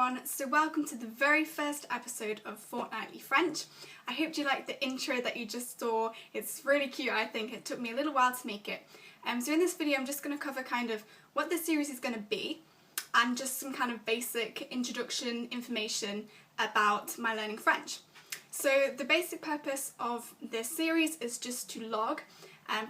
everyone, so welcome to the very first episode of Fortnightly French. I hope you liked the intro that you just saw. It's really cute, I think. It took me a little while to make it. So in this video I'm just going to cover kind of what this series is going to be and just some kind of basic introduction information about my learning French. So the basic purpose of this series is just to log,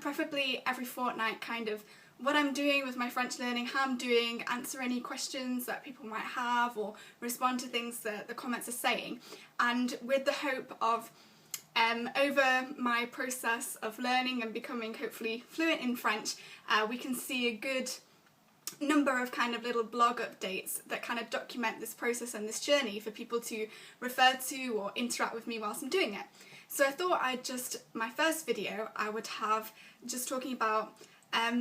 preferably every fortnight, kind of what I'm doing with my French learning, how I'm doing, answer any questions that people might have or respond to things that the comments are saying, and with the hope of over my process of learning and becoming hopefully fluent in French, we can see a good number of kind of little blog updates that kind of document this process and this journey for people to refer to or interact with me whilst I'm doing it. So I thought my first video I would have just talking about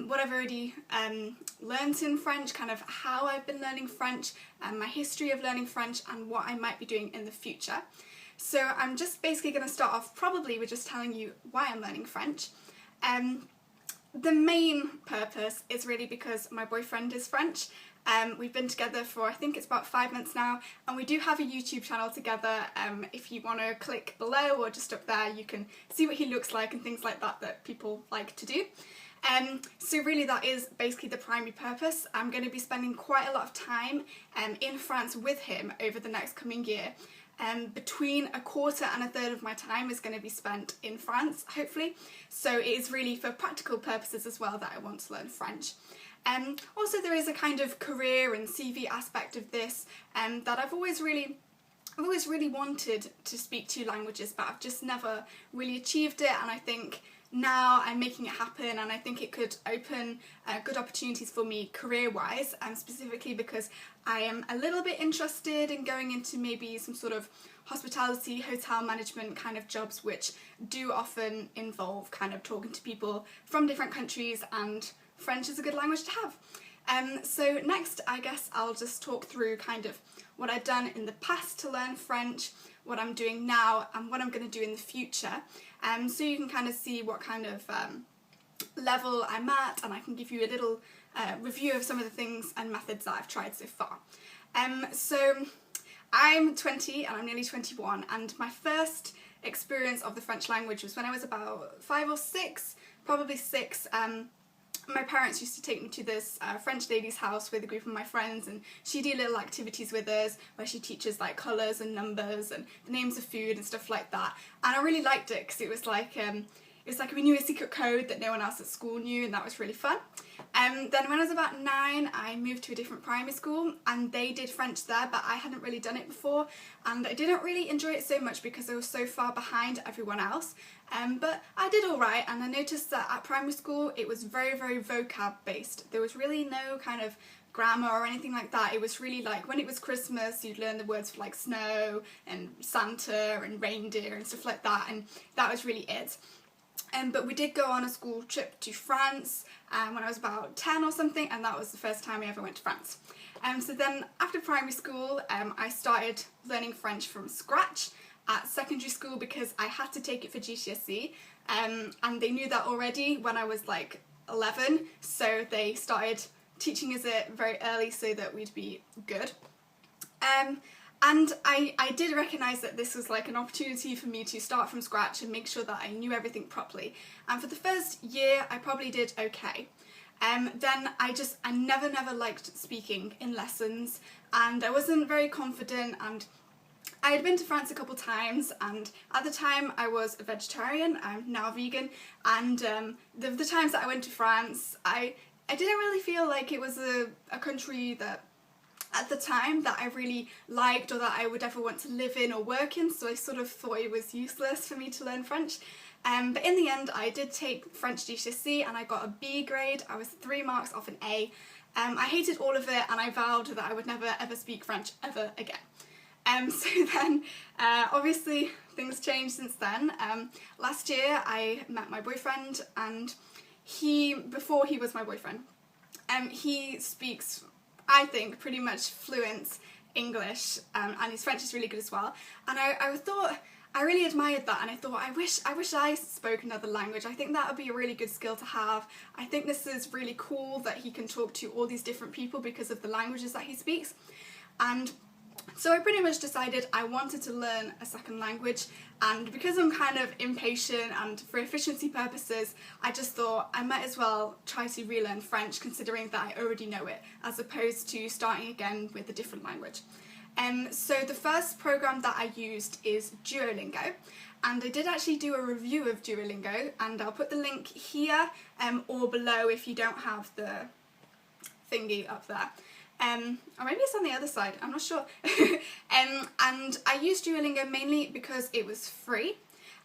what I've already learnt in French, kind of how I've been learning French, my history of learning French, and what I might be doing in the future. So I'm just basically going to start off probably with just telling you why I'm learning French. The main purpose is really because my boyfriend is French. We've been together for I think it's about 5 months now, and we do have a YouTube channel together. If you want to click below or just up there, you can see what he looks like and things like that that people like to do. So really that is basically the primary purpose. I'm going to be spending quite a lot of time in France with him over the next coming year. Between a quarter and a third of my time is going to be spent in France, hopefully. So it is really for practical purposes as well that I want to learn French. Also there is a kind of career and CV aspect of this that I've always really wanted to speak 2 languages, but I've just never really achieved it, and I think now I'm making it happen, and I think it could open good opportunities for me career-wise, and specifically because I am a little bit interested in going into maybe some sort of hospitality, hotel management kind of jobs, which do often involve kind of talking to people from different countries, and French is a good language to have. So next I guess I'll just talk through kind of what I've done in the past to learn French, what I'm doing now, and what I'm going to do in the future, so you can kind of see what kind of level I'm at, and I can give you a little review of some of the things and methods that I've tried so far. So I'm 20 and I'm nearly 21, and my first experience of the French language was when I was about 5 or 6, probably 6. My parents used to take me to this French lady's house with a group of my friends, and she did little activities with us where she teaches like colours and numbers and the names of food and stuff like that, and I really liked it because it was like we knew a secret code that no one else at school knew, and that was really fun. Then when I was about 9 I moved to a different primary school, and they did French there, but I hadn't really done it before, and I didn't really enjoy it so much because I was so far behind everyone else. But I did alright, and I noticed that at primary school it was very, very vocab based. There was really no kind of grammar or anything like that. It was really like when it was Christmas you'd learn the words for like snow and Santa and reindeer and stuff like that, and that was really it. But we did go on a school trip to France when I was about 10 or something, and that was the first time I ever went to France. So then after primary school I started learning French from scratch at secondary school because I had to take it for GSCE, and they knew that already when I was like 11, so they started teaching us it very early so that we'd be good. And I did recognise that this was like an opportunity for me to start from scratch and make sure that I knew everything properly. And for the first year I probably did okay. Then I never liked speaking in lessons, and I wasn't very confident, and I had been to France a couple times, and at the time I was a vegetarian. I'm now vegan, and the times that I went to France I didn't really feel like it was a country that at the time that I really liked or that I would ever want to live in or work in, so I sort of thought it was useless for me to learn French. But in the end I did take French GSCE and I got a B grade. I was 3 marks off an A. I hated all of it, and I vowed that I would never ever speak French ever again. So then obviously things changed since then. Last year I met my boyfriend, and before he was my boyfriend, he speaks, I think, pretty much fluent English, and his French is really good as well. And I thought, I really admired that, and I thought, I wish I spoke another language. I think that would be a really good skill to have. I think this is really cool that he can talk to all these different people because of the languages that he speaks. And So I pretty much decided I wanted to learn a second language, and because I'm kind of impatient and for efficiency purposes, I just thought I might as well try to relearn French, considering that I already know it, as opposed to starting again with a different language. So the first program that I used is Duolingo, and I did actually do a review of Duolingo, and I'll put the link here or below if you don't have the thingy up there. Or maybe it's on the other side, I'm not sure. And I used Duolingo mainly because it was free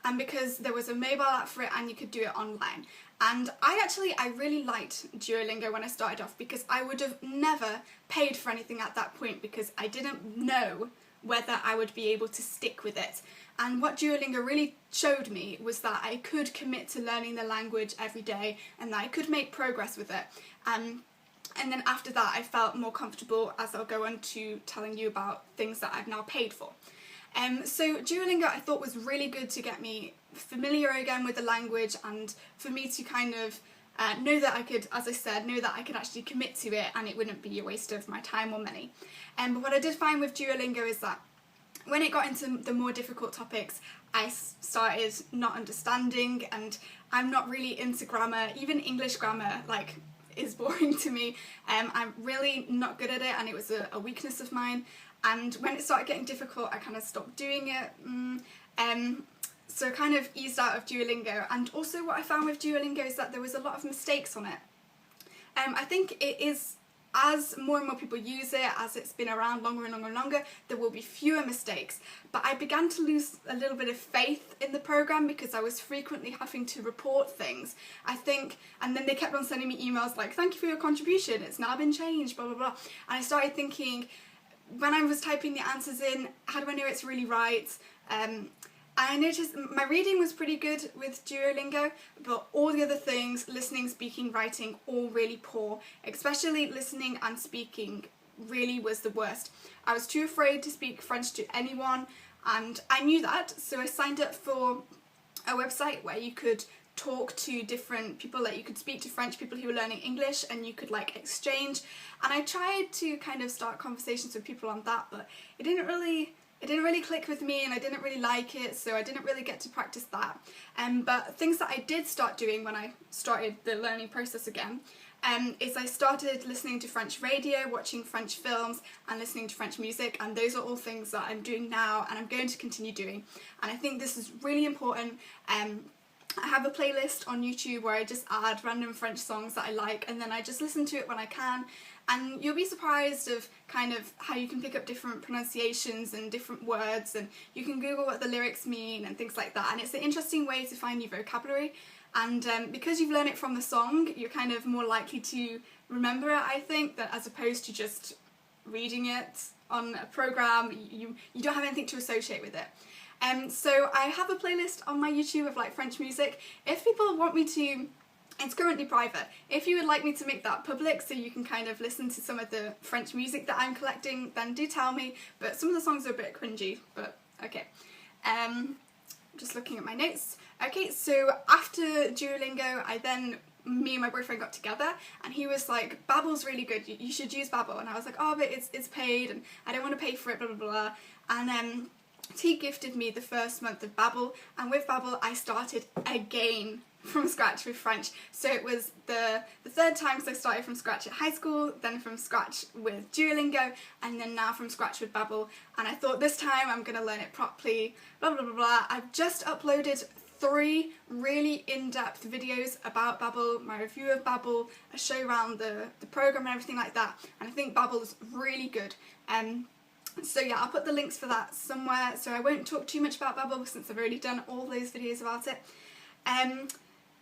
and because there was a mobile app for it and you could do it online. And I really liked Duolingo when I started off, because I would have never paid for anything at that point because I didn't know whether I would be able to stick with it. And what Duolingo really showed me was that I could commit to learning the language every day and that I could make progress with it. And then after that I felt more comfortable, as I'll go on to telling you about things that I've now paid for. So Duolingo I thought was really good to get me familiar again with the language, and for me to kind of know that I could, as I said, know that I could actually commit to it and it wouldn't be a waste of my time or money. But what I did find with Duolingo is that when it got into the more difficult topics, I started not understanding, and I'm not really into grammar. Even English grammar, like, is boring to me. I'm really not good at it, and it was a weakness of mine. And when it started getting difficult, I kind of stopped doing it. So I kind of eased out of Duolingo. And also what I found with Duolingo is that there was a lot of mistakes on it. I think it is, as more and more people use it, as it's been around longer and longer and longer, there will be fewer mistakes. But I began to lose a little bit of faith in the program because I was frequently having to report things, I think, and then they kept on sending me emails like, thank you for your contribution, it's now been changed, blah blah blah. And I started thinking, when I was typing the answers in, how do I know it's really right? I noticed my reading was pretty good with Duolingo, but all the other things, listening, speaking, writing, all really poor. Especially listening and speaking really was the worst. I was too afraid to speak French to anyone, and I knew that, so I signed up for a website where you could talk to different people, like you could speak to French people who were learning English and you could like exchange. And I tried to kind of start conversations with people on that, but it didn't really click with me, and I didn't really like it, so I didn't really get to practice that. But things that I did start doing when I started the learning process again is I started listening to French radio, watching French films, and listening to French music, and those are all things that I'm doing now and I'm going to continue doing. And I think this is really important. I have a playlist on YouTube where I just add random French songs that I like, and then I just listen to it when I can. And you'll be surprised of kind of how you can pick up different pronunciations and different words, and you can Google what the lyrics mean and things like that. And it's an interesting way to find new vocabulary. And because you've learned it from the song, you're kind of more likely to remember it, I think, that as opposed to just reading it on a program. You don't have anything to associate with it. So I have a playlist on my YouTube of like French music. If people want me to, it's currently private. If you would like me to make that public so you can kind of listen to some of the French music that I'm collecting, then do tell me. But some of the songs are a bit cringy, but okay. Just looking at my notes. Okay, so after Duolingo, me and my boyfriend got together, and he was like, Babbel's really good, you should use Babbel. And I was like, oh, but it's paid, and I don't want to pay for it, blah blah blah. And he gifted me the first month of Babbel, and with Babbel I started again from scratch with French. So it was the third time, because I started from scratch at high school, then from scratch with Duolingo, and then now from scratch with Babbel. And I thought this time I'm going to learn it properly, blah blah blah blah. I've just uploaded 3 really in-depth videos about Babbel, my review of Babbel, a show around the program and everything like that, and I think Babbel's really good. So yeah, I'll put the links for that somewhere, so I won't talk too much about Babbel since I've already done all those videos about it.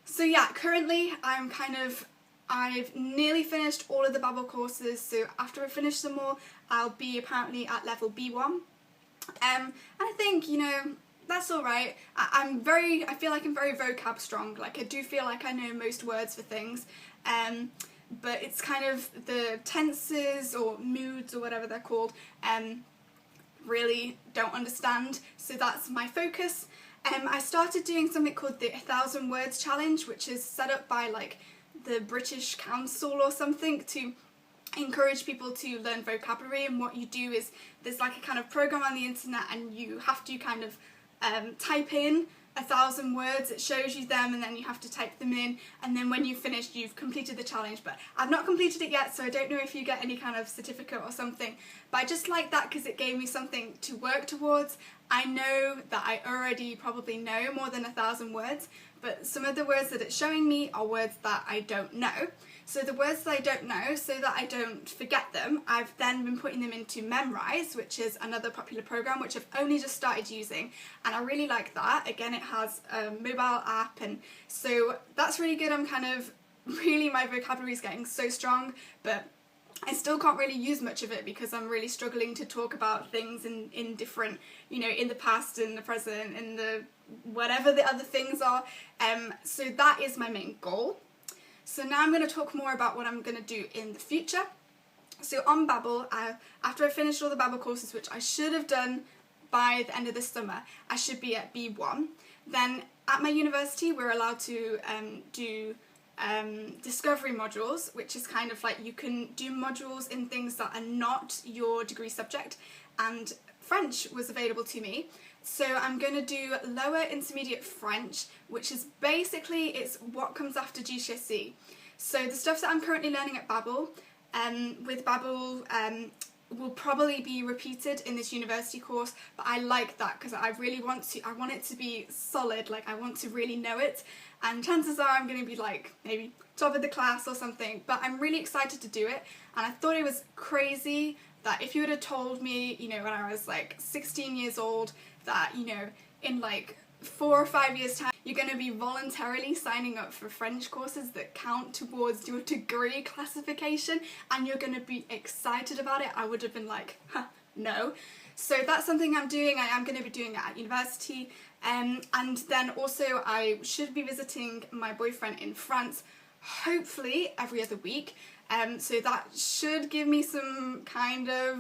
So yeah, currently I've nearly finished all of the Babbel courses, so after I finish them all, I'll be apparently at level B1. And I think, you know, that's alright. I feel like I'm very vocab strong, like I do feel like I know most words for things. But it's kind of the tenses or moods or whatever they're called, really don't understand, so that's my focus. I started doing something called the 1,000 Words Challenge, which is set up by like the British Council or something to encourage people to learn vocabulary, and what you do is there's like a kind of program on the internet and you have to kind of type in 1,000 words, it shows you them, and then you have to type them in, and then when you've finished you've completed the challenge. But I've not completed it yet, so I don't know if you get any kind of certificate or something, but I just like that because it gave me something to work towards. I know that I already probably know more than 1,000 words, but some of the words that it's showing me are words that I don't know. So the words that I don't know, so that I don't forget them, I've then been putting them into Memrise, which is another popular program which I've only just started using, and I really like that. Again, it has a mobile app, and so that's really good. I'm kind of, really, my vocabulary is getting so strong, but I still can't really use much of it because I'm really struggling to talk about things in different, you know, in the past, in the present, in the whatever the other things are. So that is my main goal. So now I'm going to talk more about what I'm going to do in the future. So on Babbel, after I finished all the Babbel courses, which I should have done by the end of this summer, I should be at B1. Then at my university we're allowed to do discovery modules, which is kind of like you can do modules in things that are not your degree subject, and French was available to me. So I'm going to do lower intermediate French, which is basically, it's what comes after GCSE. So the stuff that I'm currently learning at Babbel, with Babbel, will probably be repeated in this university course, but I like that because I really want it to be solid, like I want to really know it, and chances are I'm going to be like maybe top of the class or something, but I'm really excited to do it. And I thought it was crazy that if you would have told me, you know, when I was like 16 years old, that, you know, in like 4 or 5 years time you're going to be voluntarily signing up for French courses that count towards your degree classification and you're going to be excited about it, I would have been like, huh, no. So that's something I'm doing. I am going to be doing it at university, and then also I should be visiting my boyfriend in France, hopefully every other week, so that should give me some kind of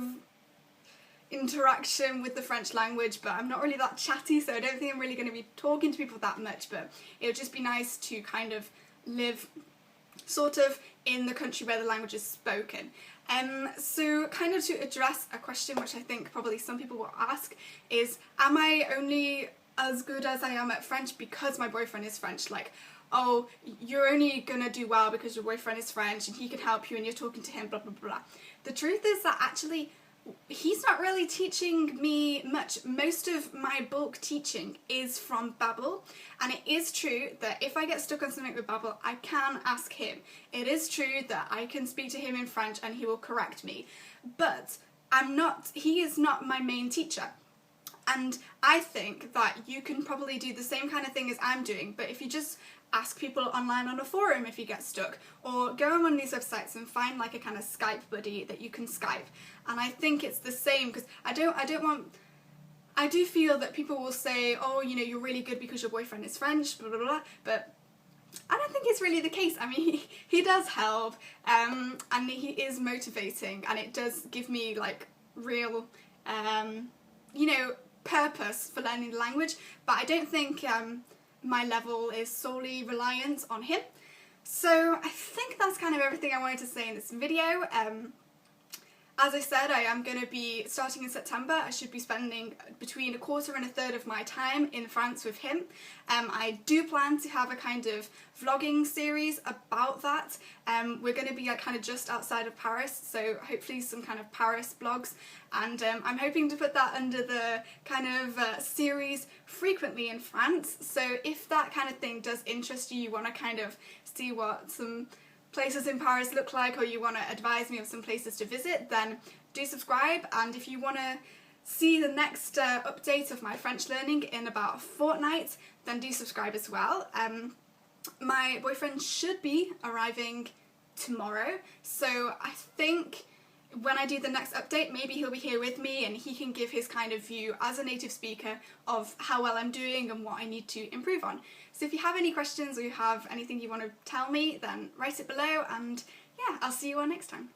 interaction with the French language, but I'm not really that chatty, so I don't think I'm really going to be talking to people that much, but it would just be nice to kind of live sort of in the country where the language is spoken. So kind of to address a question which I think probably some people will ask is, am I only as good as I am at French because my boyfriend is French? Like, oh, you're only gonna do well because your boyfriend is French and he can help you and you're talking to him, blah blah blah. The truth is that actually he's not really teaching me much. Most of my bulk teaching is from Babbel, and it is true that if I get stuck on something with Babbel, I can ask him. It is true that I can speak to him in French and he will correct me, but he is not my main teacher. And I think that you can probably do the same kind of thing as I'm doing, but if you just ask people online on a forum if you get stuck, or go on one of these websites and find like a kind of Skype buddy that you can Skype. And I think it's the same, because I do feel that people will say, oh, you know, you're really good because your boyfriend is French, blah blah blah, but I don't think it's really the case. I mean, he does help, and he is motivating, and it does give me like real, you know, purpose for learning the language, but I don't think my level is solely reliant on him. So I think that's kind of everything I wanted to say in this video. As I said, I am going to be starting in September. I should be spending between 1/4 and 1/3 of my time in France with him. I do plan to have a kind of vlogging series about that. We're going to be kind of just outside of Paris, so hopefully some kind of Paris vlogs, and I'm hoping to put that under the kind of series frequently in France. So if that kind of thing does interest you, you want to kind of see what some places in Paris look like, or you want to advise me of some places to visit, then do subscribe. And if you want to see the next update of my French learning in about a fortnight, then do subscribe as well. My boyfriend should be arriving tomorrow, so I think when I do the next update, maybe he'll be here with me and he can give his kind of view as a native speaker of how well I'm doing and what I need to improve on. So if you have any questions or you have anything you want to tell me, then write it below, and yeah, I'll see you all next time.